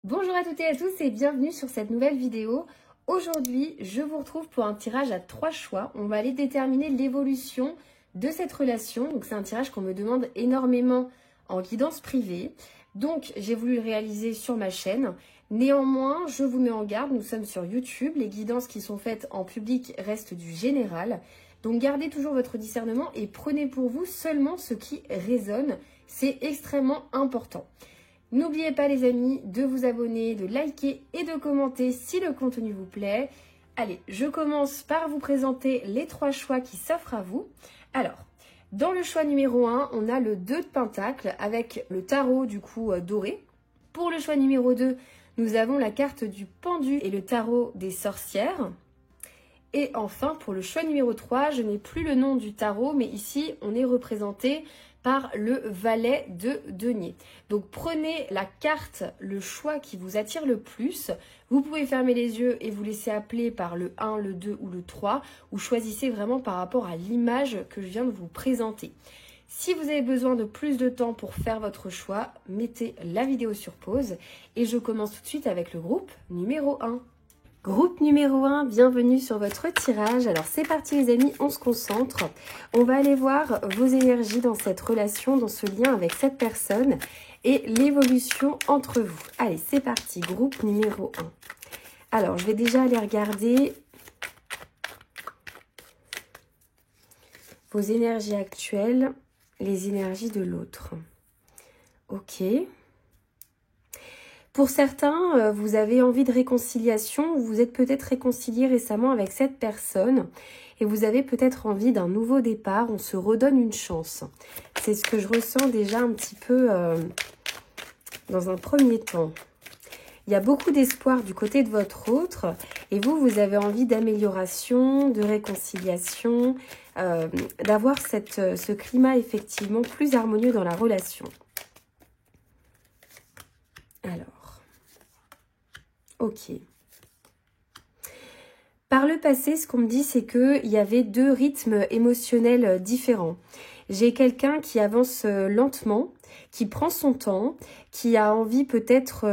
Bonjour à toutes et à tous et bienvenue sur cette nouvelle vidéo. Aujourd'hui, je vous retrouve pour un tirage à 3 choix. On va aller déterminer l'évolution de cette relation. Donc c'est un tirage qu'on me demande énormément en guidance privée. Donc j'ai voulu le réaliser sur ma chaîne. Néanmoins, je vous mets en garde, nous sommes sur YouTube. Les guidances qui sont faites en public restent du général. Donc gardez toujours votre discernement et prenez pour vous seulement ce qui résonne. C'est extrêmement important. N'oubliez pas les amis de vous abonner, de liker et de commenter si le contenu vous plaît. Allez, je commence par vous présenter les 3 choix qui s'offrent à vous. Alors, dans le choix numéro 1, on a le 2 de Pentacle avec le tarot du coup doré. Pour le choix numéro 2, nous avons la carte du pendu et le tarot des sorcières. Et enfin, pour le choix numéro 3, je n'ai plus le nom du tarot, mais ici, on est représenté par le valet de denier. Donc prenez la carte, le choix qui vous attire le plus. Vous pouvez fermer les yeux et vous laisser appeler par le 1, le 2 ou le 3, ou choisissez vraiment par rapport à l'image que je viens de vous présenter. Si vous avez besoin de plus de temps pour faire votre choix, mettez la vidéo sur pause et je commence tout de suite avec le groupe numéro 1. Groupe numéro 1, bienvenue sur votre tirage. Alors c'est parti les amis, on se concentre. On va aller voir vos énergies dans cette relation, dans ce lien avec cette personne et l'évolution entre vous. Allez, c'est parti, groupe numéro 1. Alors, je vais déjà aller regarder vos énergies actuelles, les énergies de l'autre. Ok. Pour certains, vous avez envie de réconciliation, vous êtes peut-être réconcilié récemment avec cette personne et vous avez peut-être envie d'un nouveau départ, on se redonne une chance. C'est ce que je ressens déjà un petit peu dans un premier temps. Il y a beaucoup d'espoir du côté de votre autre et vous, vous avez envie d'amélioration, de réconciliation, d'avoir ce climat effectivement plus harmonieux dans la relation. Alors. Ok. Par le passé, ce qu'on me dit, c'est qu'il y avait 2 rythmes émotionnels différents. J'ai quelqu'un qui avance lentement, qui prend son temps, qui a envie peut-être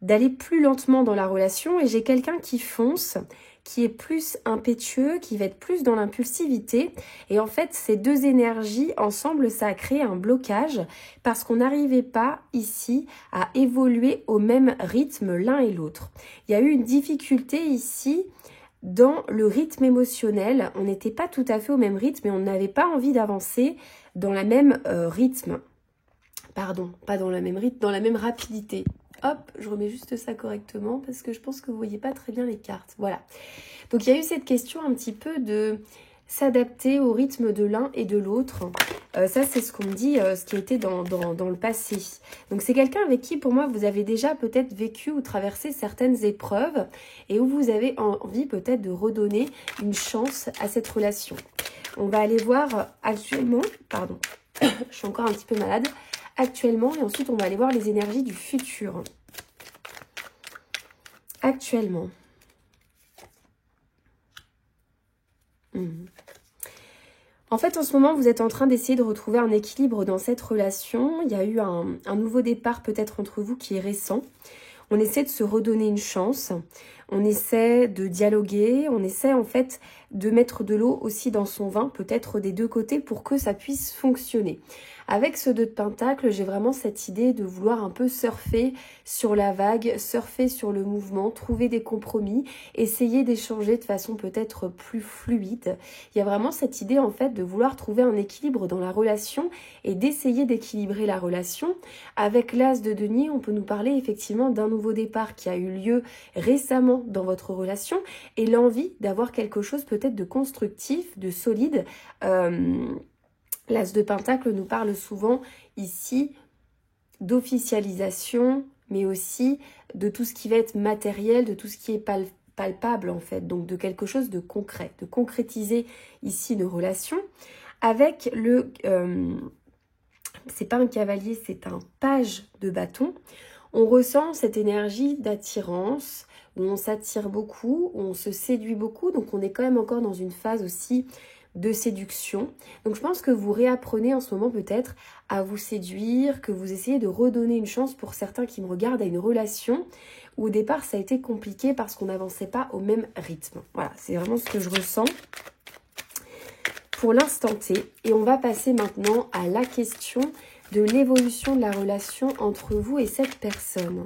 d'aller plus lentement dans la relation. Et j'ai quelqu'un qui fonce, qui est plus impétueux, qui va être plus dans l'impulsivité. Et en fait, ces 2 énergies, ensemble, ça a créé un blocage parce qu'on n'arrivait pas ici à évoluer au même rythme l'un et l'autre. Il y a eu une difficulté ici dans le rythme émotionnel. On n'était pas tout à fait au même rythme et on n'avait pas envie d'avancer dans le même rythme. Pardon, pas dans le même rythme, dans la même rapidité. Hop, je remets juste ça correctement parce que je pense que vous voyez pas très bien les cartes. Voilà. Donc, il y a eu cette question un petit peu de s'adapter au rythme de l'un et de l'autre. Ça, c'est ce qu'on me dit, ce qui a été dans le passé. Donc, c'est quelqu'un avec qui, pour moi, vous avez déjà peut-être vécu ou traversé certaines épreuves et où vous avez envie peut-être de redonner une chance à cette relation. On va aller voir actuellement, pardon, je suis encore un petit peu malade, actuellement, et ensuite, on va aller voir les énergies du futur. Actuellement. En fait, en ce moment, vous êtes en train d'essayer de retrouver un équilibre dans cette relation. Il y a eu un nouveau départ peut-être entre vous qui est récent. On essaie de se redonner une chance. On essaie de dialoguer. On essaie en fait de mettre de l'eau aussi dans son vin, peut-être des 2 côtés, pour que ça puisse fonctionner. Avec ce 2 de Pentacle, j'ai vraiment cette idée de vouloir un peu surfer sur la vague, surfer sur le mouvement, trouver des compromis, essayer d'échanger de façon peut-être plus fluide. Il y a vraiment cette idée en fait de vouloir trouver un équilibre dans la relation et d'essayer d'équilibrer la relation. Avec l'As de denier, on peut nous parler effectivement d'un nouveau départ qui a eu lieu récemment dans votre relation et l'envie d'avoir quelque chose peut-être de constructif, de solide. L'As de Pentacle nous parle souvent ici d'officialisation, mais aussi de tout ce qui va être matériel, de tout ce qui est palpable en fait, donc de quelque chose de concret, de concrétiser ici une relation. Avec le... c'est pas un cavalier, c'est un page de bâton. On ressent cette énergie d'attirance, où on s'attire beaucoup, où on se séduit beaucoup, donc on est quand même encore dans une phase aussi de séduction. Donc je pense que vous réapprenez en ce moment peut-être à vous séduire, que vous essayez de redonner une chance pour certains qui me regardent à une relation où au départ ça a été compliqué parce qu'on n'avançait pas au même rythme. Voilà, c'est vraiment ce que je ressens pour l'instant T. Et on va passer maintenant à la question de l'évolution de la relation entre vous et cette personne.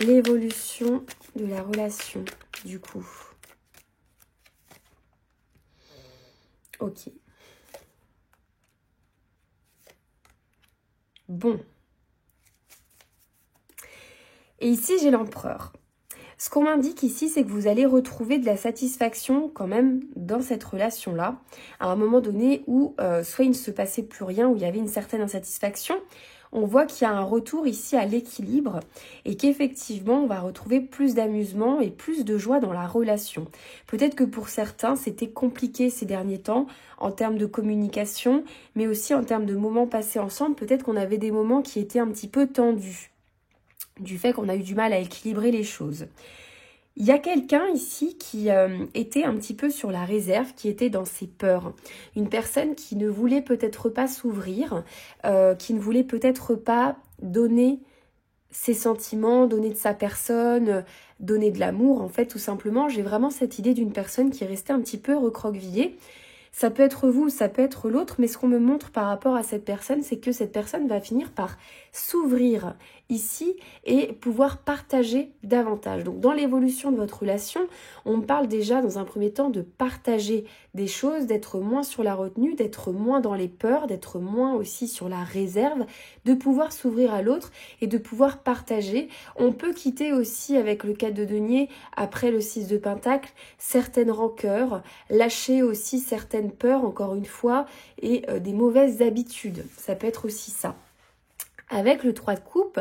L'évolution de la relation, du coup. Ok. Bon. Et ici, j'ai l'empereur. Ce qu'on m'indique ici, c'est que vous allez retrouver de la satisfaction quand même dans cette relation-là, à un moment donné où soit il ne se passait plus rien, où il y avait une certaine insatisfaction. On voit qu'il y a un retour ici à l'équilibre et qu'effectivement, on va retrouver plus d'amusement et plus de joie dans la relation. Peut-être que pour certains, c'était compliqué ces derniers temps en termes de communication, mais aussi en termes de moments passés ensemble. Peut-être qu'on avait des moments qui étaient un petit peu tendus, du fait qu'on a eu du mal à équilibrer les choses. Il y a quelqu'un ici qui était un petit peu sur la réserve, qui était dans ses peurs. Une personne qui ne voulait peut-être pas s'ouvrir, qui ne voulait peut-être pas donner ses sentiments, donner de sa personne, donner de l'amour. En fait, tout simplement, j'ai vraiment cette idée d'une personne qui est restée un petit peu recroquevillée. Ça peut être vous, ça peut être l'autre, mais ce qu'on me montre par rapport à cette personne, c'est que cette personne va finir par s'ouvrir ici et pouvoir partager davantage. Donc dans l'évolution de votre relation, on me parle déjà dans un premier temps de partager des choses, d'être moins sur la retenue, d'être moins dans les peurs, d'être moins aussi sur la réserve, de pouvoir s'ouvrir à l'autre et de pouvoir partager. On peut quitter aussi avec le 4 de denier, après le 6 de pentacle, certaines rancœurs, lâcher aussi certaines peurs, encore une fois, et des mauvaises habitudes. Ça peut être aussi ça. Avec le 3 de coupe,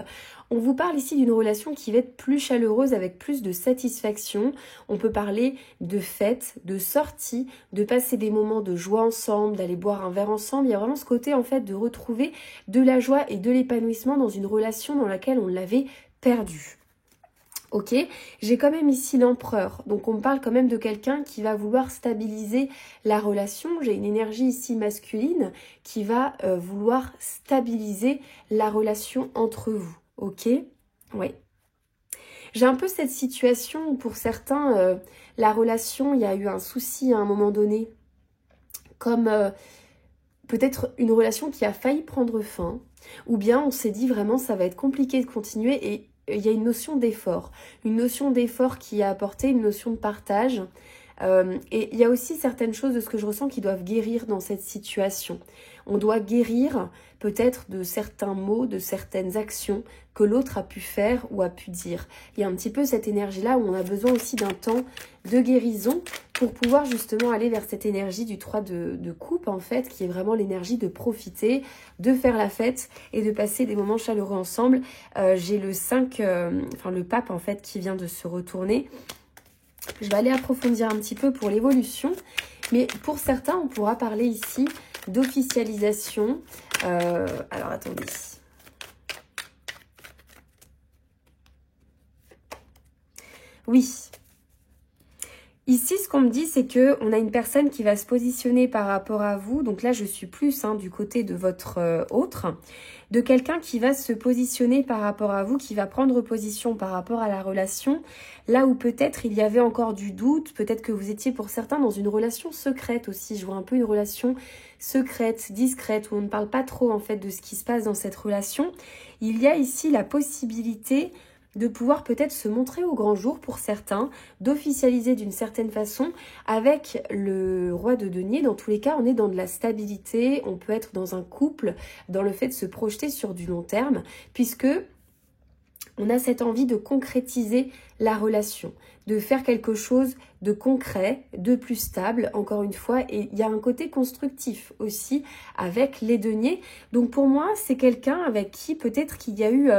on vous parle ici d'une relation qui va être plus chaleureuse avec plus de satisfaction. On peut parler de fêtes, de sorties, de passer des moments de joie ensemble, d'aller boire un verre ensemble. Il y a vraiment ce côté en fait de retrouver de la joie et de l'épanouissement dans une relation dans laquelle on l'avait perdue. Ok, j'ai quand même ici l'empereur, donc on me parle quand même de quelqu'un qui va vouloir stabiliser la relation. J'ai une énergie ici masculine qui va vouloir stabiliser la relation entre vous, ok? Oui. J'ai un peu cette situation où pour certains, la relation, il y a eu un souci à un moment donné, comme peut-être une relation qui a failli prendre fin, ou bien on s'est dit vraiment ça va être compliqué de continuer et il y a une notion d'effort qui est apportée, une notion de partage. Et il y a aussi certaines choses de ce que je ressens qui doivent guérir dans cette situation. On doit guérir peut-être de certains mots, de certaines actions que l'autre a pu faire ou a pu dire. Il y a un petit peu cette énergie-là où on a besoin aussi d'un temps de guérison pour pouvoir justement aller vers cette énergie du 3 de coupe en fait, qui est vraiment l'énergie de profiter, de faire la fête et de passer des moments chaleureux ensemble. J'ai le 5, le pape en fait qui vient de se retourner. Je vais aller approfondir un petit peu pour l'évolution, mais pour certains, on pourra parler ici d'officialisation. Alors, attendez. Oui. Ici, ce qu'on me dit, c'est qu'on a une personne qui va se positionner par rapport à vous. Donc là, je suis plus du côté de votre autre. De quelqu'un qui va se positionner par rapport à vous, qui va prendre position par rapport à la relation. Là où peut-être il y avait encore du doute, peut-être que vous étiez pour certains dans une relation secrète aussi. Je vois un peu une relation secrète, discrète, où on ne parle pas trop en fait de ce qui se passe dans cette relation. Il y a ici la possibilité de pouvoir peut-être se montrer au grand jour pour certains, d'officialiser d'une certaine façon. Avec le roi de denier, dans tous les cas, on est dans de la stabilité, on peut être dans un couple, dans le fait de se projeter sur du long terme, puisque on a cette envie de concrétiser la relation, de faire quelque chose de concret, de plus stable, encore une fois, et il y a un côté constructif aussi avec les deniers. Donc pour moi, c'est quelqu'un avec qui peut-être qu'il y a eu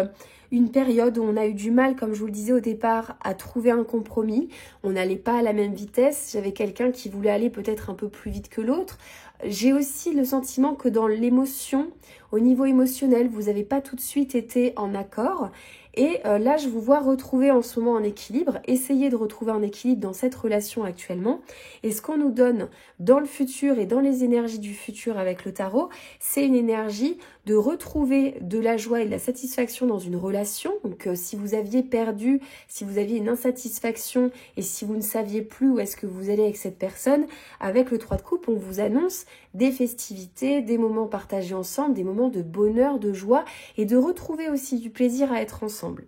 une période où on a eu du mal, comme je vous le disais au départ, à trouver un compromis. On n'allait pas à la même vitesse. J'avais quelqu'un qui voulait aller peut-être un peu plus vite que l'autre. J'ai aussi le sentiment que dans l'émotion, au niveau émotionnel, vous n'avez pas tout de suite été en accord. Et là, je vous vois retrouver en ce moment un équilibre, essayer de retrouver un équilibre dans cette relation actuellement. Et ce qu'on nous donne dans le futur et dans les énergies du futur avec le tarot, c'est une énergie de retrouver de la joie et de la satisfaction dans une relation. Donc si vous aviez perdu, si vous aviez une insatisfaction et si vous ne saviez plus où est-ce que vous allez avec cette personne, avec le 3 de coupe, on vous annonce des festivités, des moments partagés ensemble, des moments de bonheur, de joie et de retrouver aussi du plaisir à être ensemble.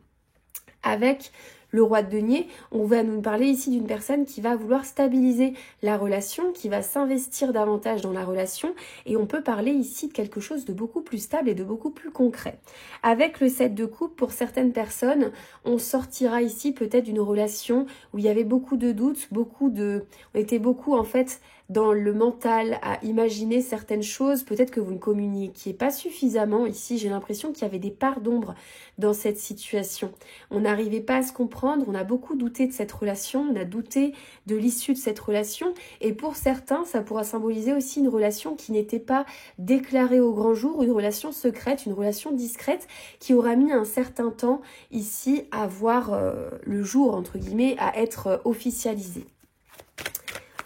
Avec le roi de denier, on va nous parler ici d'une personne qui va vouloir stabiliser la relation, qui va s'investir davantage dans la relation et on peut parler ici de quelque chose de beaucoup plus stable et de beaucoup plus concret. Avec le 7 de coupe, pour certaines personnes, on sortira ici peut-être d'une relation où il y avait beaucoup de doutes, on était beaucoup en fait dans le mental à imaginer certaines choses, peut-être que vous ne communiquiez pas suffisamment. Ici, j'ai l'impression qu'il y avait des parts d'ombre dans cette situation. On n'arrivait pas à se comprendre, on a beaucoup douté de cette relation, on a douté de l'issue de cette relation. Et pour certains, ça pourra symboliser aussi une relation qui n'était pas déclarée au grand jour, une relation secrète, une relation discrète qui aura mis un certain temps ici à voir le jour, entre guillemets, à être officialisée.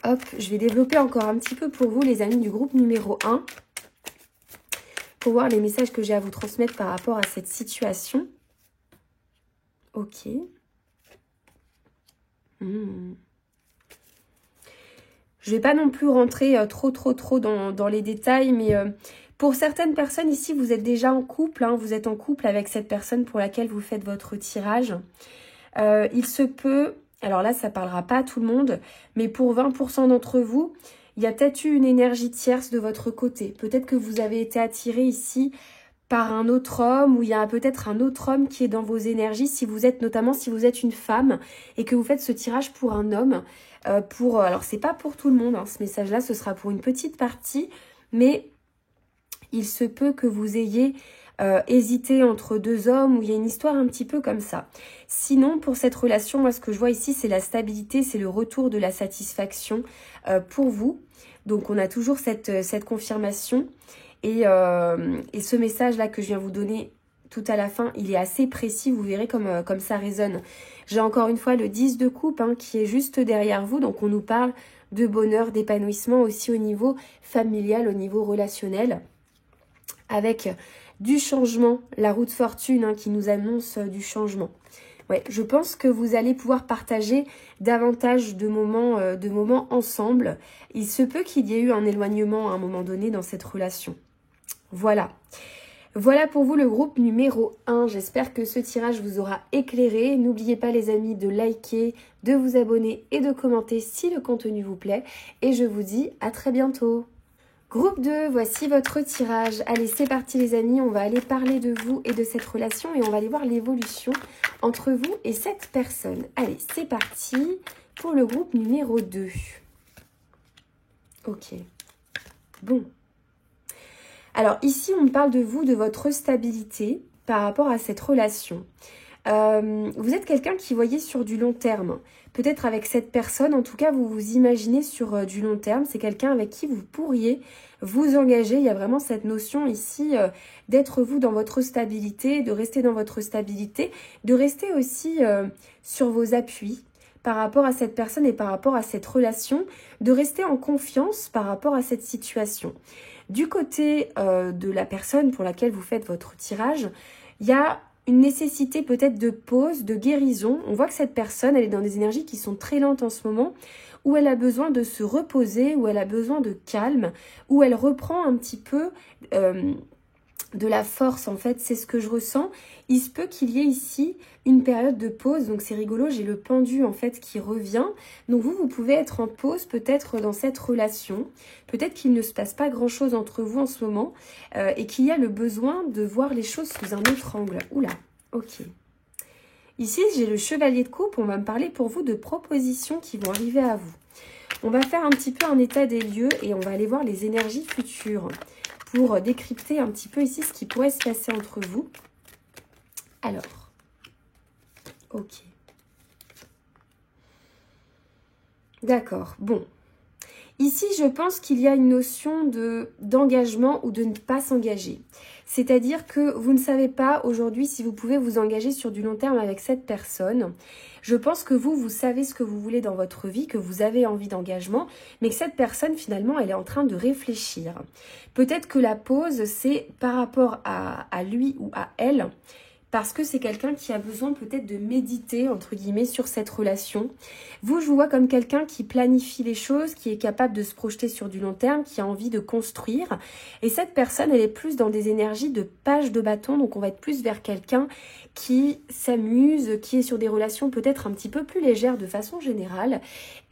Hop, je vais développer encore un petit peu pour vous, les amis du groupe numéro 1, pour voir les messages que j'ai à vous transmettre par rapport à cette situation. Ok. Je ne vais pas non plus rentrer trop dans les détails, mais pour certaines personnes ici, vous êtes déjà en couple, hein, vous êtes en couple avec cette personne pour laquelle vous faites votre tirage. Il se peut... Alors là, ça ne parlera pas à tout le monde, mais pour 20% d'entre vous, il y a peut-être eu une énergie tierce de votre côté. Peut-être que vous avez été attiré ici par un autre homme, ou il y a peut-être un autre homme qui est dans vos énergies, notamment si vous êtes une femme et que vous faites ce tirage pour un homme. Alors, c'est pas pour tout le monde, hein, ce message-là, ce sera pour une petite partie, mais il se peut que vous ayez... hésiter entre deux hommes, où il y a une histoire un petit peu comme ça. Sinon, pour cette relation, moi, ce que je vois ici, c'est la stabilité, c'est le retour de la satisfaction pour vous. Donc, on a toujours cette confirmation. Et ce message-là que je viens vous donner tout à la fin, il est assez précis, vous verrez comme ça résonne. J'ai encore une fois le 10 de coupe hein, qui est juste derrière vous, donc on nous parle de bonheur, d'épanouissement aussi au niveau familial, au niveau relationnel, avec... du changement, la roue de fortune hein, qui nous annonce du changement. Ouais, je pense que vous allez pouvoir partager davantage de moments ensemble. Il se peut qu'il y ait eu un éloignement à un moment donné dans cette relation. Voilà. Voilà pour vous le groupe numéro 1. J'espère que ce tirage vous aura éclairé. N'oubliez pas les amis de liker, de vous abonner et de commenter si le contenu vous plaît. Et je vous dis à très bientôt. Groupe 2, voici votre tirage. Allez, c'est parti les amis, on va aller parler de vous et de cette relation et on va aller voir l'évolution entre vous et cette personne. Allez, c'est parti pour le groupe numéro 2. Ok. Bon. Alors ici, on me parle de vous, de votre stabilité par rapport à cette relation. Vous êtes quelqu'un qui voyait sur du long terme. Peut-être avec cette personne, en tout cas, vous vous imaginez sur du long terme. C'est quelqu'un avec qui vous pourriez vous engager. Il y a vraiment cette notion ici d'être vous dans votre stabilité, de rester dans votre stabilité, de rester aussi sur vos appuis par rapport à cette personne et par rapport à cette relation, de rester en confiance par rapport à cette situation. Du côté de la personne pour laquelle vous faites votre tirage, il y a une nécessité peut-être de pause, de guérison. On voit que cette personne, elle est dans des énergies qui sont très lentes en ce moment, où elle a besoin de se reposer, où elle a besoin de calme, où elle reprend un petit peu de la force en fait, c'est ce que je ressens. Il se peut qu'il y ait ici une période de pause, donc c'est rigolo, j'ai le pendu en fait qui revient. Donc vous pouvez être en pause peut-être dans cette relation, peut-être qu'il ne se passe pas grand chose entre vous en ce moment et qu'il y a le besoin de voir les choses sous un autre angle. Oula, ok. Ici j'ai le chevalier de coupe, on va me parler pour vous de propositions qui vont arriver à vous. On va faire un petit peu un état des lieux et on va aller voir les énergies futures pour décrypter un petit peu ici ce qui pourrait se passer entre vous. Alors, ok. D'accord, bon. Ici, je pense qu'il y a une notion d'engagement ou de ne pas s'engager. C'est-à-dire que vous ne savez pas aujourd'hui si vous pouvez vous engager sur du long terme avec cette personne. Je pense que vous savez ce que vous voulez dans votre vie, que vous avez envie d'engagement, mais que cette personne, finalement, elle est en train de réfléchir. Peut-être que la pause, c'est par rapport à lui ou à elle, parce que c'est quelqu'un qui a besoin peut-être de méditer, entre guillemets, sur cette relation. Vous, je vous vois comme quelqu'un qui planifie les choses, qui est capable de se projeter sur du long terme, qui a envie de construire. Et cette personne, elle est plus dans des énergies de page de bâton, donc on va être plus vers quelqu'un qui s'amuse, qui est sur des relations peut-être un petit peu plus légères de façon générale.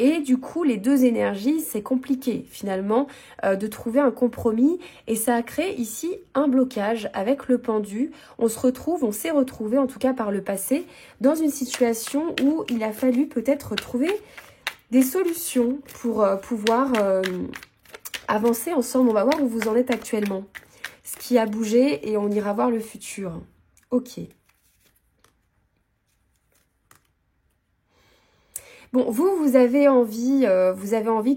Et du coup, les deux énergies, c'est compliqué finalement de trouver un compromis. Et ça a créé ici un blocage avec le pendu. On s'est retrouvé en tout cas par le passé dans une situation où il a fallu peut-être trouver des solutions pour pouvoir avancer ensemble. On va voir où vous en êtes actuellement, ce qui a bougé et on ira voir le futur. Ok. Bon, vous avez envie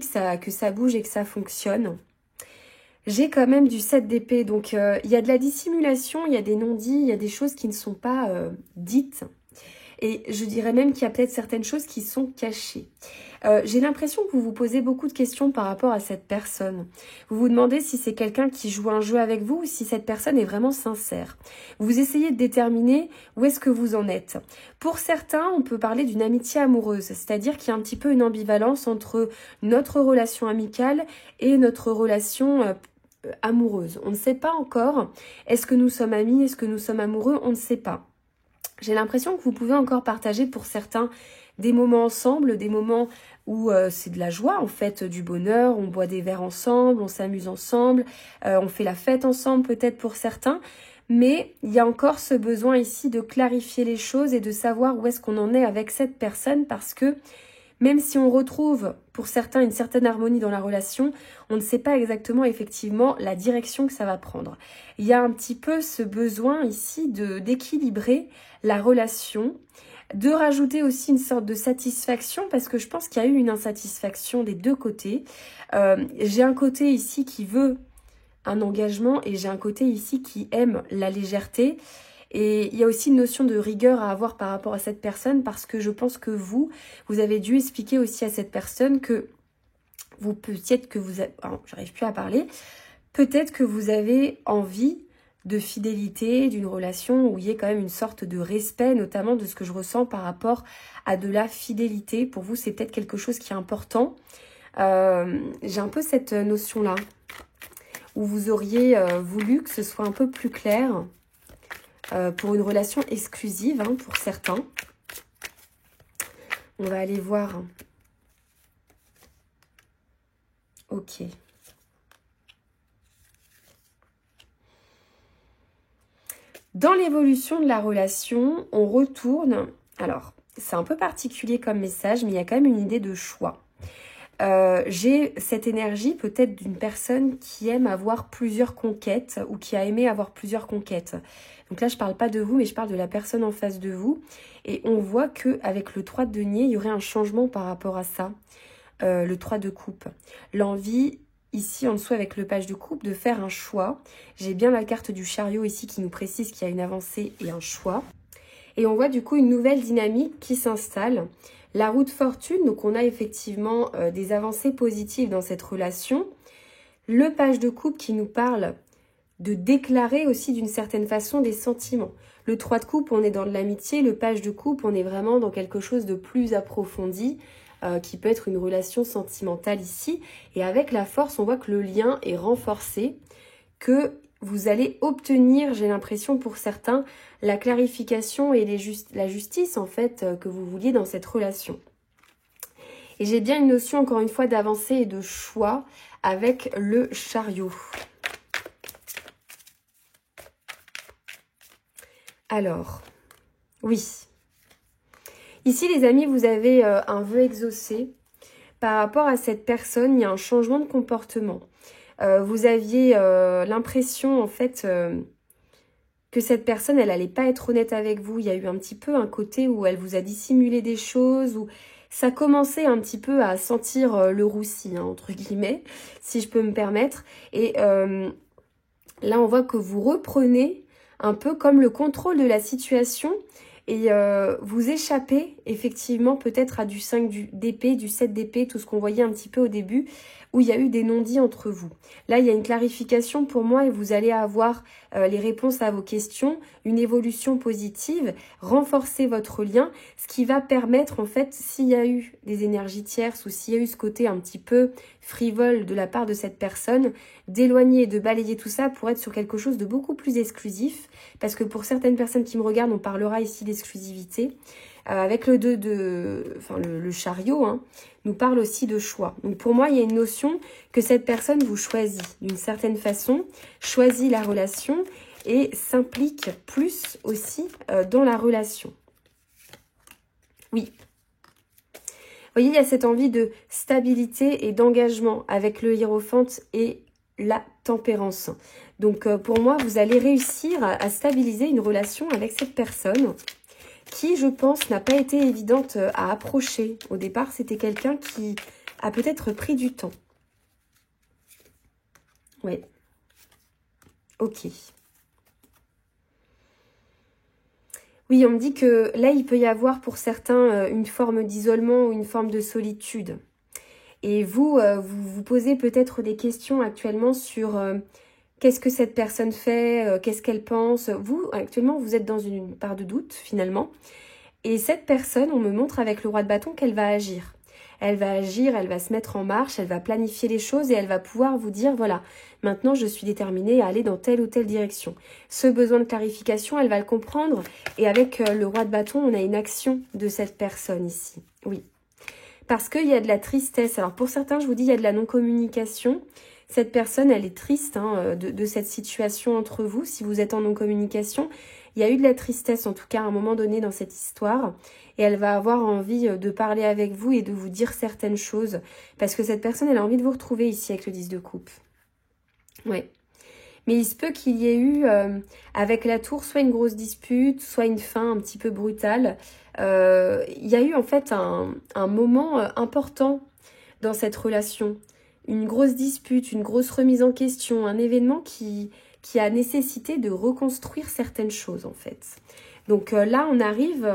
que ça bouge et que ça fonctionne. J'ai quand même du 7 d'épée, donc il y a de la dissimulation, il y a des non-dits, il y a des choses qui ne sont pas dites. Et je dirais même qu'il y a peut-être certaines choses qui sont cachées. J'ai l'impression que vous vous posez beaucoup de questions par rapport à cette personne. Vous vous demandez si c'est quelqu'un qui joue un jeu avec vous ou si cette personne est vraiment sincère. Vous essayez de déterminer où est-ce que vous en êtes. Pour certains, on peut parler d'une amitié amoureuse, c'est-à-dire qu'il y a un petit peu une ambivalence entre notre relation amicale et notre relation amoureuse. On ne sait pas encore. Est-ce que nous sommes amis? Est-ce que nous sommes amoureux? On ne sait pas. J'ai l'impression que vous pouvez encore partager pour certains des moments ensemble, des moments où c'est de la joie en fait, du bonheur, on boit des verres ensemble, on s'amuse ensemble, on fait la fête ensemble peut-être pour certains, mais il y a encore ce besoin ici de clarifier les choses et de savoir où est-ce qu'on en est avec cette personne parce que même si on retrouve pour certains une certaine harmonie dans la relation, on ne sait pas exactement effectivement la direction que ça va prendre. Il y a un petit peu ce besoin ici d'équilibrer la relation, de rajouter aussi une sorte de satisfaction parce que je pense qu'il y a eu une insatisfaction des deux côtés. J'ai un côté ici qui veut un engagement et j'ai un côté ici qui aime la légèreté. Et il y a aussi une notion de rigueur à avoir par rapport à cette personne parce que je pense que vous avez dû expliquer aussi à cette personne que vous peut-être que vous avez, j'arrive plus à parler, peut-être que vous avez envie de fidélité, d'une relation où il y ait quand même une sorte de respect, notamment de ce que je ressens par rapport à de la fidélité. Pour vous, c'est peut-être quelque chose qui est important. J'ai un peu cette notion-là où vous auriez voulu que ce soit un peu plus clair. Pour une relation exclusive, hein, pour certains. On va aller voir. Ok. Dans l'évolution de la relation, on retourne... Alors, c'est un peu particulier comme message, mais il y a quand même une idée de choix. J'ai cette énergie peut-être d'une personne qui aime avoir plusieurs conquêtes ou qui a aimé avoir plusieurs conquêtes. Donc là, je ne parle pas de vous, mais je parle de la personne en face de vous. Et on voit qu'avec le 3 de denier, il y aurait un changement par rapport à ça. Le 3 de coupe. L'envie, ici en dessous avec le page de coupe, de faire un choix. J'ai bien la carte du chariot ici qui nous précise qu'il y a une avancée et un choix. Et on voit du coup une nouvelle dynamique qui s'installe. La roue de fortune, donc on a effectivement des avancées positives dans cette relation. Le page de coupe qui nous parle de déclarer aussi d'une certaine façon des sentiments. Le 3 de coupe, on est dans de l'amitié. Le page de coupe, on est vraiment dans quelque chose de plus approfondi, qui peut être une relation sentimentale ici. Et avec la force, on voit que le lien est renforcé, que vous allez obtenir, j'ai l'impression pour certains, la clarification et la justice en fait que vous vouliez dans cette relation. Et j'ai bien une notion encore une fois d'avancée et de choix avec le chariot. Alors, oui. Ici les amis, vous avez un vœu exaucé. Par rapport à cette personne, il y a un changement de comportement. Vous aviez l'impression en fait que cette personne, elle n'allait pas être honnête avec vous. Il y a eu un petit peu un côté où elle vous a dissimulé des choses, où ça commençait un petit peu à sentir le roussi, hein, entre guillemets, si je peux me permettre. Et Là, on voit que vous reprenez un peu comme le contrôle de la situation et vous échappez effectivement peut-être à du 5 d'épée, du 7 d'épée, tout ce qu'on voyait un petit peu au début, où il y a eu des non-dits entre vous. Là, il y a une clarification pour moi et vous allez avoir les réponses à vos questions, une évolution positive, renforcer votre lien, ce qui va permettre en fait, s'il y a eu des énergies tierces ou s'il y a eu ce côté un petit peu frivole de la part de cette personne, d'éloigner et de balayer tout ça pour être sur quelque chose de beaucoup plus exclusif, parce que pour certaines personnes qui me regardent, on parlera ici d'exclusivité. Avec le 2 de, enfin le chariot, hein, nous parle aussi de choix. Donc pour moi, il y a une notion que cette personne vous choisit d'une certaine façon, choisit la relation et s'implique plus aussi dans la relation. Oui. Vous voyez, il y a cette envie de stabilité et d'engagement avec le hiérophante et la tempérance. Donc pour moi, vous allez réussir à stabiliser une relation avec cette personne qui, je pense, n'a pas été évidente à approcher. Au départ, c'était quelqu'un qui a peut-être pris du temps. Oui. Ok. Oui, on me dit que là, il peut y avoir pour certains une forme d'isolement ou une forme de solitude. Et vous, vous posez peut-être des questions actuellement sur qu'est-ce que cette personne fait, qu'est-ce qu'elle pense. Vous, actuellement, vous êtes dans une part de doute, finalement. Et cette personne, on me montre avec le roi de bâton qu'elle va agir. Elle va agir, elle va se mettre en marche, elle va planifier les choses et elle va pouvoir vous dire, voilà, maintenant je suis déterminée à aller dans telle ou telle direction. Ce besoin de clarification, elle va le comprendre. Et avec le roi de bâton, on a une action de cette personne ici. Oui. Parce qu'il y a de la tristesse. Alors pour certains, je vous dis, il y a de la non-communication. Cette personne, elle est triste hein, de cette situation entre vous. Si vous êtes en non-communication, il y a eu de la tristesse, en tout cas, à un moment donné dans cette histoire. Et elle va avoir envie de parler avec vous et de vous dire certaines choses. Parce que cette personne, elle a envie de vous retrouver ici avec le 10 de coupe. Ouais. Mais il se peut qu'il y ait eu, avec la tour, soit une grosse dispute, soit une fin un petit peu brutale. Il y a eu en fait un moment important dans cette relation. Une grosse dispute, une grosse remise en question, un événement qui a nécessité de reconstruire certaines choses en fait. Donc là, on arrive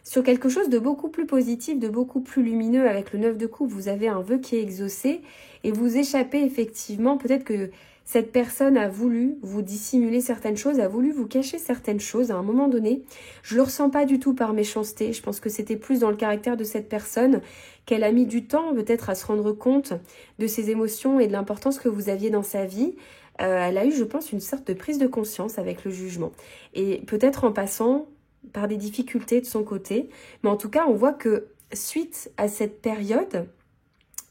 sur quelque chose de beaucoup plus positif, de beaucoup plus lumineux avec le 9 de coupe. Vous avez un vœu qui est exaucé et vous échappez effectivement. Peut-être que cette personne a voulu vous dissimuler certaines choses, a voulu vous cacher certaines choses à un moment donné. Je le ressens pas du tout par méchanceté. Je pense que c'était plus dans le caractère de cette personne qu'elle a mis du temps peut-être à se rendre compte de ses émotions et de l'importance que vous aviez dans sa vie. Elle a eu, je pense, une sorte de prise de conscience avec le jugement. Et peut-être en passant par des difficultés de son côté. Mais en tout cas, on voit que suite à cette période,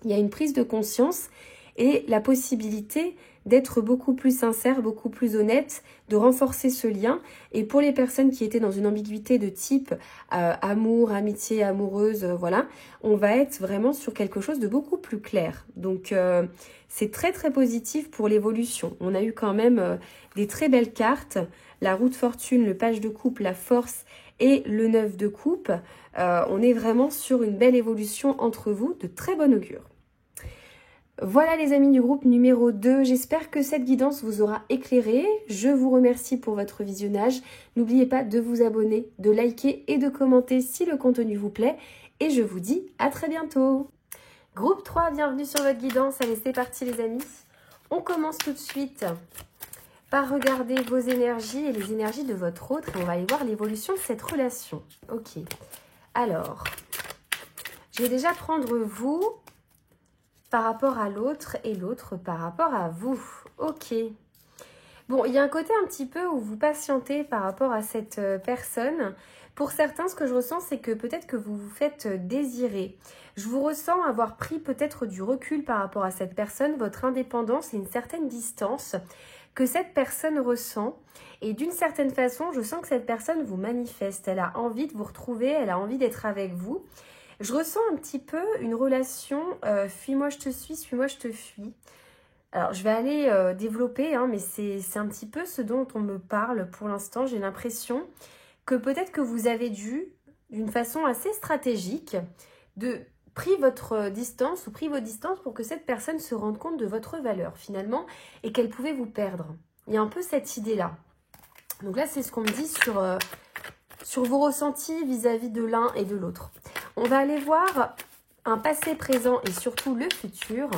il y a une prise de conscience et la possibilité d'être beaucoup plus sincère, beaucoup plus honnête, de renforcer ce lien. Et pour les personnes qui étaient dans une ambiguïté de type amour, amitié, amoureuse, voilà, on va être vraiment sur quelque chose de beaucoup plus clair. Donc, c'est très très positif pour l'évolution. On a eu quand même des très belles cartes. La roue de fortune, le page de coupe, la force et le 9 de coupe. On est vraiment sur une belle évolution entre vous, de très bon augure. Voilà les amis du groupe numéro 2, j'espère que cette guidance vous aura éclairé. Je vous remercie pour votre visionnage. N'oubliez pas de vous abonner, de liker et de commenter si le contenu vous plaît. Et je vous dis à très bientôt. Groupe 3, bienvenue sur votre guidance. Allez, c'est parti les amis. On commence tout de suite par regarder vos énergies et les énergies de votre autre. Et on va aller voir l'évolution de cette relation. Ok, alors, je vais déjà prendre vous par rapport à l'autre et l'autre par rapport à vous. Ok. Bon, il y a un côté un petit peu où vous patientez par rapport à cette personne. Pour certains, ce que je ressens, c'est que peut-être que vous vous faites désirer. Je vous ressens avoir pris peut-être du recul par rapport à cette personne, votre indépendance et une certaine distance que cette personne ressent. Et d'une certaine façon, je sens que cette personne vous manifeste. Elle a envie de vous retrouver, elle a envie d'être avec vous. Je ressens un petit peu une relation fuis-moi je te suis, suis-moi je te fuis. Alors je vais aller développer, hein, mais c'est un petit peu ce dont on me parle pour l'instant. J'ai l'impression que peut-être que vous avez dû, d'une façon assez stratégique, pris votre distance ou pris vos distances pour que cette personne se rende compte de votre valeur finalement et qu'elle pouvait vous perdre. Il y a un peu cette idée-là. Donc là, c'est ce qu'on me dit sur vos ressentis vis-à-vis de l'un et de l'autre. On va aller voir un passé, présent et surtout le futur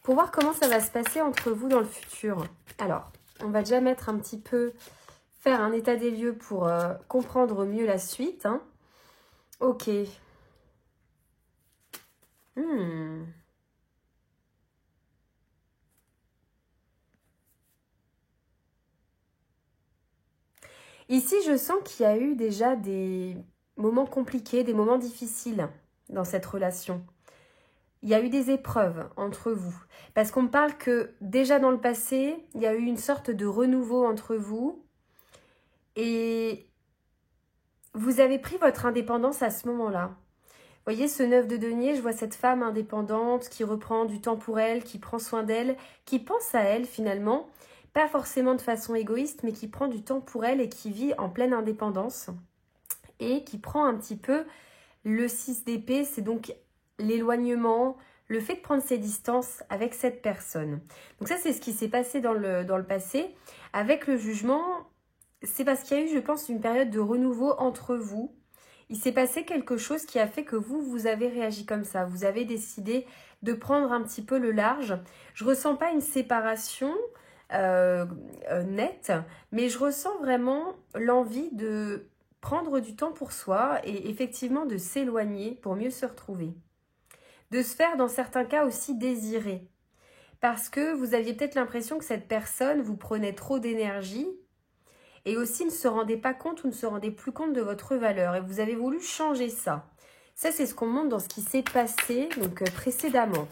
pour voir comment ça va se passer entre vous dans le futur. Alors, on va déjà mettre un petit peu, faire un état des lieux pour comprendre mieux la suite. Hein. Ok. Ici, je sens qu'il y a eu déjà des moments compliqués, des moments difficiles dans cette relation. Il y a eu des épreuves entre vous. Parce qu'on me parle que déjà dans le passé, il y a eu une sorte de renouveau entre vous. Et vous avez pris votre indépendance à ce moment-là. Vous voyez, ce 9 de denier, je vois cette femme indépendante qui reprend du temps pour elle, qui prend soin d'elle, qui pense à elle finalement. Pas forcément de façon égoïste, mais qui prend du temps pour elle et qui vit en pleine indépendance. Et qui prend un petit peu le 6 d'épée, c'est donc l'éloignement, le fait de prendre ses distances avec cette personne. Donc ça, c'est ce qui s'est passé dans le passé. Avec le jugement, c'est parce qu'il y a eu, je pense, une période de renouveau entre vous. Il s'est passé quelque chose qui a fait que vous avez réagi comme ça. Vous avez décidé de prendre un petit peu le large. Je ne ressens pas une séparation nette, mais je ressens vraiment l'envie de prendre du temps pour soi et effectivement de s'éloigner pour mieux se retrouver. De se faire dans certains cas aussi désirer. Parce que vous aviez peut-être l'impression que cette personne vous prenait trop d'énergie et aussi ne se rendait pas compte ou ne se rendait plus compte de votre valeur. Et vous avez voulu changer ça. Ça, c'est ce qu'on montre dans ce qui s'est passé donc précédemment.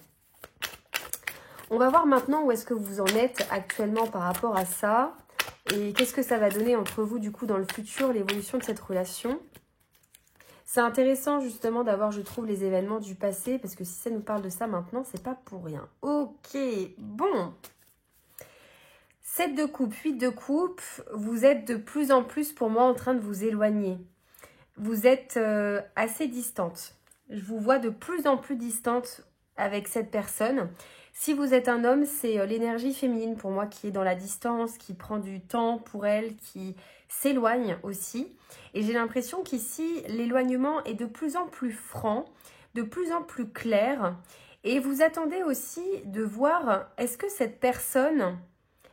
On va voir maintenant où est-ce que vous en êtes actuellement par rapport à ça. Et qu'est-ce que ça va donner entre vous du coup dans le futur, l'évolution de cette relation. C'est intéressant justement d'avoir, je trouve, les événements du passé. Parce que si ça nous parle de ça maintenant, c'est pas pour rien. Ok, bon. 7 de coupe, 8 de coupe. Vous êtes de plus en plus pour moi en train de vous éloigner. Vous êtes assez distante. Je vous vois de plus en plus distante avec cette personne. Si vous êtes un homme, c'est l'énergie féminine pour moi qui est dans la distance, qui prend du temps pour elle, qui s'éloigne aussi. Et j'ai l'impression qu'ici, l'éloignement est de plus en plus franc, de plus en plus clair. Et vous attendez aussi de voir, est-ce que cette personne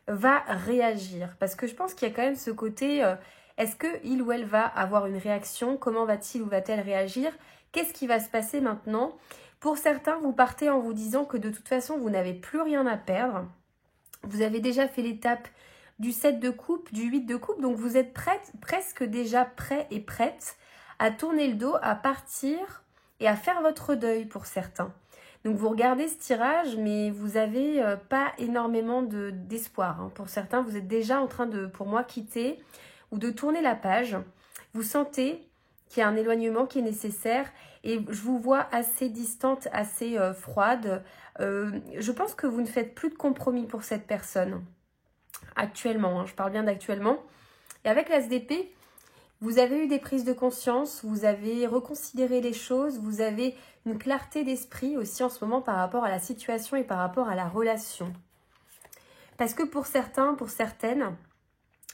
va réagir? Parce que je pense qu'il y a quand même ce côté, est-ce qu'il ou elle va avoir une réaction? Comment va-t-il ou va-t-elle réagir? Qu'est-ce qui va se passer maintenant? Pour certains, vous partez en vous disant que de toute façon, vous n'avez plus rien à perdre. Vous avez déjà fait l'étape du 7 de coupe, du 8 de coupe. Donc, vous êtes presque déjà prêt et prête à tourner le dos, à partir et à faire votre deuil pour certains. Donc, vous regardez ce tirage, mais vous n'avez pas énormément d'espoir. Hein. Pour certains, vous êtes déjà en train de, pour moi, quitter ou de tourner la page. Vous sentez qu'il y a un éloignement qui est nécessaire. Et je vous vois assez distante, assez froide. Je pense que vous ne faites plus de compromis pour cette personne. Actuellement, hein, je parle bien d'actuellement. Et avec l'As d'épée, vous avez eu des prises de conscience, vous avez reconsidéré les choses, vous avez une clarté d'esprit aussi en ce moment par rapport à la situation et par rapport à la relation. Parce que pour certains, pour certaines,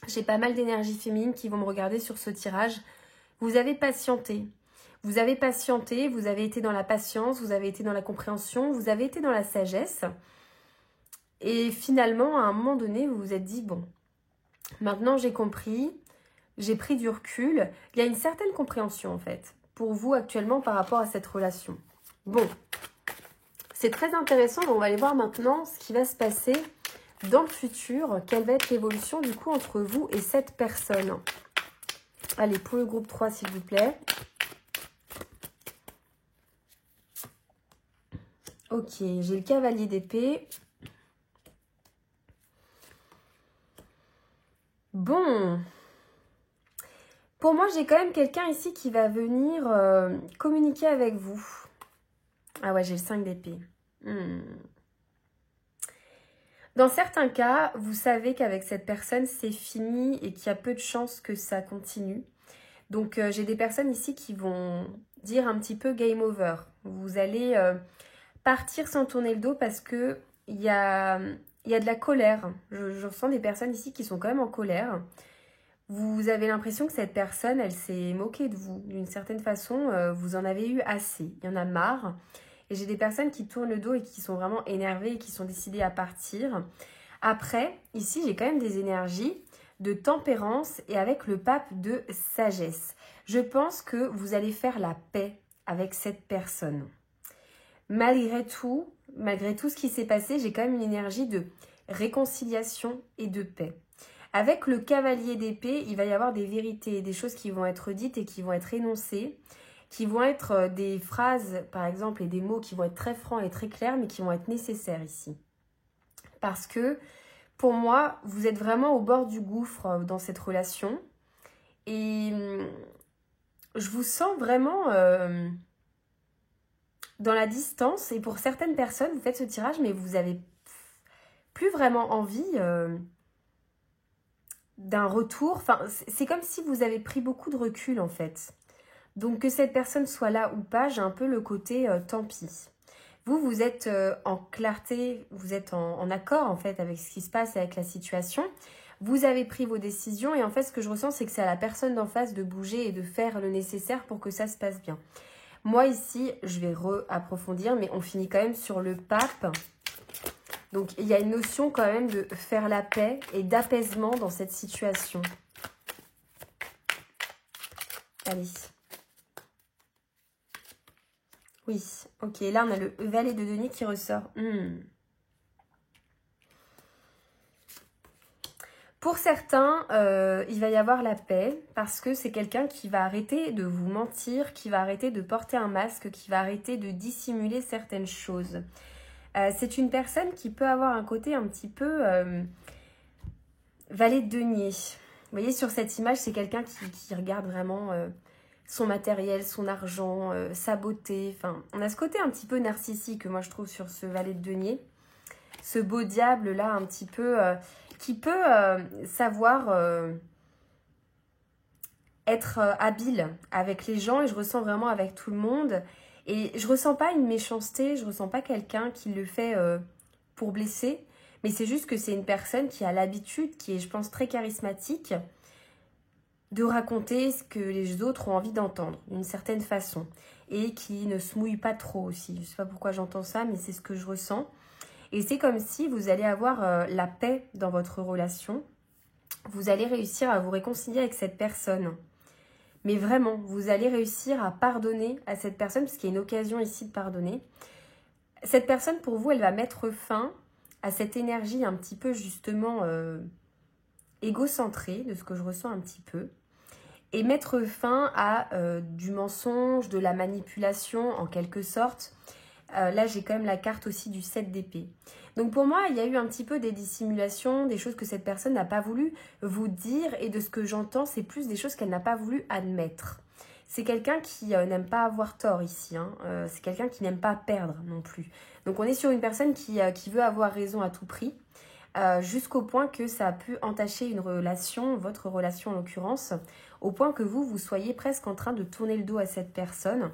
j'ai pas mal d'énergie féminine qui vont me regarder sur ce tirage. Vous avez patienté. Vous avez patienté, vous avez été dans la patience, vous avez été dans la compréhension, vous avez été dans la sagesse. Et finalement, à un moment donné, vous vous êtes dit, bon, maintenant j'ai compris, j'ai pris du recul. Il y a une certaine compréhension en fait, pour vous actuellement par rapport à cette relation. Bon, c'est très intéressant, on va aller voir maintenant ce qui va se passer dans le futur. Quelle va être l'évolution du coup entre vous et cette personne. Allez, pour le groupe 3 s'il vous plaît. Ok, j'ai le cavalier d'épée. Bon. Pour moi, j'ai quand même quelqu'un ici qui va venir communiquer avec vous. Ah ouais, j'ai le 5 d'épée. Dans certains cas, vous savez qu'avec cette personne, c'est fini et qu'il y a peu de chances que ça continue. Donc, j'ai des personnes ici qui vont dire un petit peu game over. Vous allez... partir sans tourner le dos parce que il y a il y a de la colère. Je ressens des personnes ici qui sont quand même en colère. Vous avez l'impression que cette personne, elle s'est moquée de vous. D'une certaine façon, vous en avez eu assez. Il y en a marre. Et j'ai des personnes qui tournent le dos et qui sont vraiment énervées et qui sont décidées à partir. Après, ici, j'ai quand même des énergies de tempérance et avec le pape de sagesse. Je pense que vous allez faire la paix avec cette personne. Malgré tout ce qui s'est passé, j'ai quand même une énergie de réconciliation et de paix. Avec le cavalier d'épée, il va y avoir des vérités, des choses qui vont être dites et qui vont être énoncées, qui vont être des phrases, par exemple, et des mots qui vont être très francs et très clairs, mais qui vont être nécessaires ici. Parce que, pour moi, vous êtes vraiment au bord du gouffre dans cette relation. Et je vous sens vraiment dans la distance. Et pour certaines personnes, vous faites ce tirage, mais vous n'avez plus vraiment envie d'un retour. Enfin, c'est comme si vous avez pris beaucoup de recul, en fait. Donc, que cette personne soit là ou pas, j'ai un peu le côté tant pis. Vous êtes en clarté, vous êtes en accord, en fait, avec ce qui se passe, avec la situation. Vous avez pris vos décisions et en fait, ce que je ressens, c'est que c'est à la personne d'en face de bouger et de faire le nécessaire pour que ça se passe bien. Moi, ici, je vais approfondir, mais on finit quand même sur le pape. Donc, il y a une notion quand même de faire la paix et d'apaisement dans cette situation. Allez. Oui, ok. Là, on a le valet de denier qui ressort. Pour certains, il va y avoir la paix parce que c'est quelqu'un qui va arrêter de vous mentir, qui va arrêter de porter un masque, qui va arrêter de dissimuler certaines choses. C'est une personne qui peut avoir un côté un petit peu valet de denier. Vous voyez, sur cette image, c'est quelqu'un qui regarde vraiment son matériel, son argent, sa beauté. Enfin, on a ce côté un petit peu narcissique, moi, je trouve, sur ce valet de denier. Ce beau diable-là, un petit peu... qui peut savoir être habile avec les gens. Et je ressens vraiment avec tout le monde. Et je ressens pas une méchanceté, je ressens pas quelqu'un qui le fait pour blesser. Mais c'est juste que c'est une personne qui a l'habitude, qui est, je pense, très charismatique, de raconter ce que les autres ont envie d'entendre, d'une certaine façon. Et qui ne se mouille pas trop aussi. Je ne sais pas pourquoi j'entends ça, mais c'est ce que je ressens. Et c'est comme si vous allez avoir la paix dans votre relation. Vous allez réussir à vous réconcilier avec cette personne. Mais vraiment, vous allez réussir à pardonner à cette personne, parce qu'il y a une occasion ici de pardonner. Cette personne, pour vous, elle va mettre fin à cette énergie un petit peu justement égocentrée, de ce que je ressens un petit peu. Et mettre fin à du mensonge, de la manipulation en quelque sorte. Là, j'ai quand même la carte aussi du 7 d'épée. Donc pour moi, il y a eu un petit peu des dissimulations, des choses que cette personne n'a pas voulu vous dire. Et de ce que j'entends, c'est plus des choses qu'elle n'a pas voulu admettre. C'est quelqu'un qui n'aime pas avoir tort ici. C'est quelqu'un qui n'aime pas perdre non plus. Donc on est sur une personne qui veut avoir raison à tout prix. Jusqu'au point que ça a pu entacher une relation, votre relation en l'occurrence, au point que vous soyez presque en train de tourner le dos à cette personne.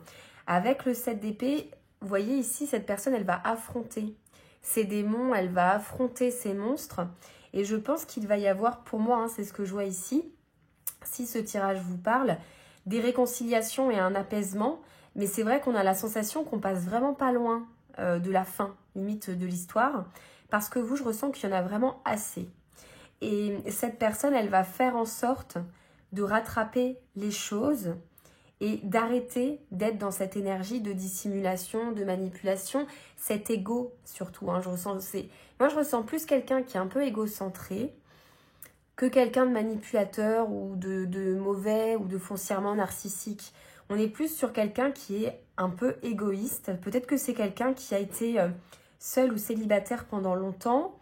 Avec le 7 d'épée, vous voyez ici, cette personne, elle va affronter ses démons, elle va affronter ses monstres. Et je pense qu'il va y avoir, pour moi, c'est ce que je vois ici, si ce tirage vous parle, des réconciliations et un apaisement. Mais c'est vrai qu'on a la sensation qu'on passe vraiment pas loin de la fin, limite, de l'histoire. Parce que je ressens qu'il y en a vraiment assez. Et cette personne, elle va faire en sorte de rattraper les choses et d'arrêter d'être dans cette énergie de dissimulation, de manipulation, cet ego surtout. Moi, je ressens plus quelqu'un qui est un peu égocentré que quelqu'un de manipulateur ou de mauvais ou de foncièrement narcissique. On est plus sur quelqu'un qui est un peu égoïste. Peut-être que c'est quelqu'un qui a été seul ou célibataire pendant longtemps.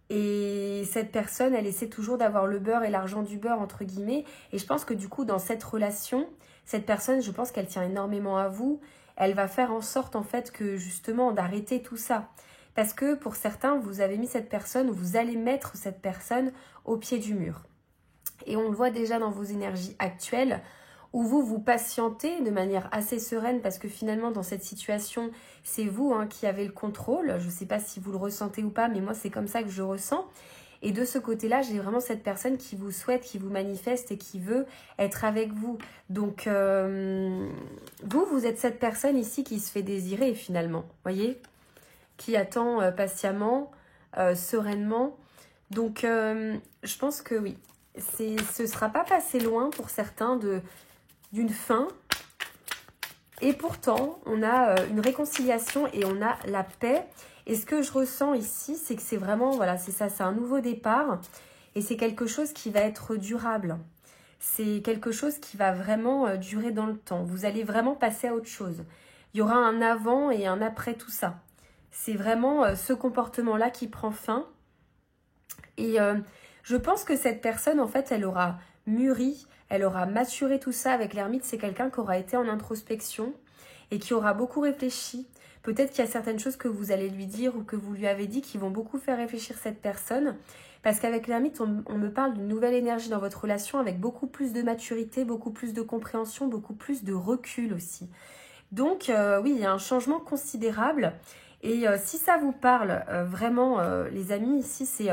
Et cette personne, elle essaie toujours d'avoir le beurre et l'argent du beurre, entre guillemets. Et je pense que du coup, dans cette relation, cette personne, je pense qu'elle tient énormément à vous. Elle va faire en sorte, en fait, que justement, d'arrêter tout ça. Parce que pour certains, vous avez mis cette personne, ou vous allez mettre cette personne au pied du mur. Et on le voit déjà dans vos énergies actuelles, ou vous patientez de manière assez sereine parce que finalement dans cette situation, c'est vous qui avez le contrôle. Je ne sais pas si vous le ressentez ou pas, mais moi c'est comme ça que je ressens. Et de ce côté-là, j'ai vraiment cette personne qui vous souhaite, qui vous manifeste et qui veut être avec vous. Donc, vous êtes cette personne ici qui se fait désirer finalement, voyez, qui attend patiemment, sereinement. Donc, je pense que oui, ce ne sera pas passé loin pour certains d'une fin. Et pourtant, on a une réconciliation et on a la paix. Et ce que je ressens ici, c'est que c'est vraiment, voilà, c'est ça, c'est un nouveau départ. Et c'est quelque chose qui va être durable. C'est quelque chose qui va vraiment durer dans le temps. Vous allez vraiment passer à autre chose. Il y aura un avant et un après tout ça. C'est vraiment ce comportement-là qui prend fin. Et je pense que cette personne, en fait, elle aura mûri, elle aura maturé tout ça avec l'ermite. C'est quelqu'un qui aura été en introspection et qui aura beaucoup réfléchi. Peut-être qu'il y a certaines choses que vous allez lui dire ou que vous lui avez dit qui vont beaucoup faire réfléchir cette personne. Parce qu'avec l'ermite, on me parle d'une nouvelle énergie dans votre relation avec beaucoup plus de maturité, beaucoup plus de compréhension, beaucoup plus de recul aussi. Donc oui, il y a un changement considérable. Et si ça vous parle vraiment, les amis, ici c'est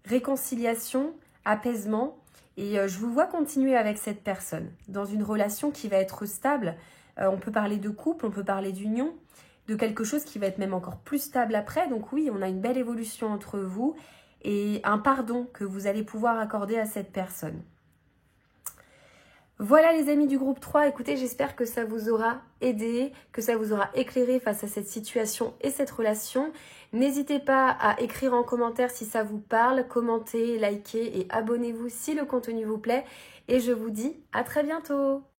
réconciliation, apaisement. Et je vous vois continuer avec cette personne dans une relation qui va être stable. On peut parler de couple, on peut parler d'union, de quelque chose qui va être même encore plus stable après. Donc oui, on a une belle évolution entre vous et un pardon que vous allez pouvoir accorder à cette personne. Voilà les amis du groupe 3, écoutez, j'espère que ça vous aura aidé, que ça vous aura éclairé face à cette situation et cette relation. N'hésitez pas à écrire en commentaire si ça vous parle, commentez, likez et abonnez-vous si le contenu vous plaît. Et je vous dis à très bientôt.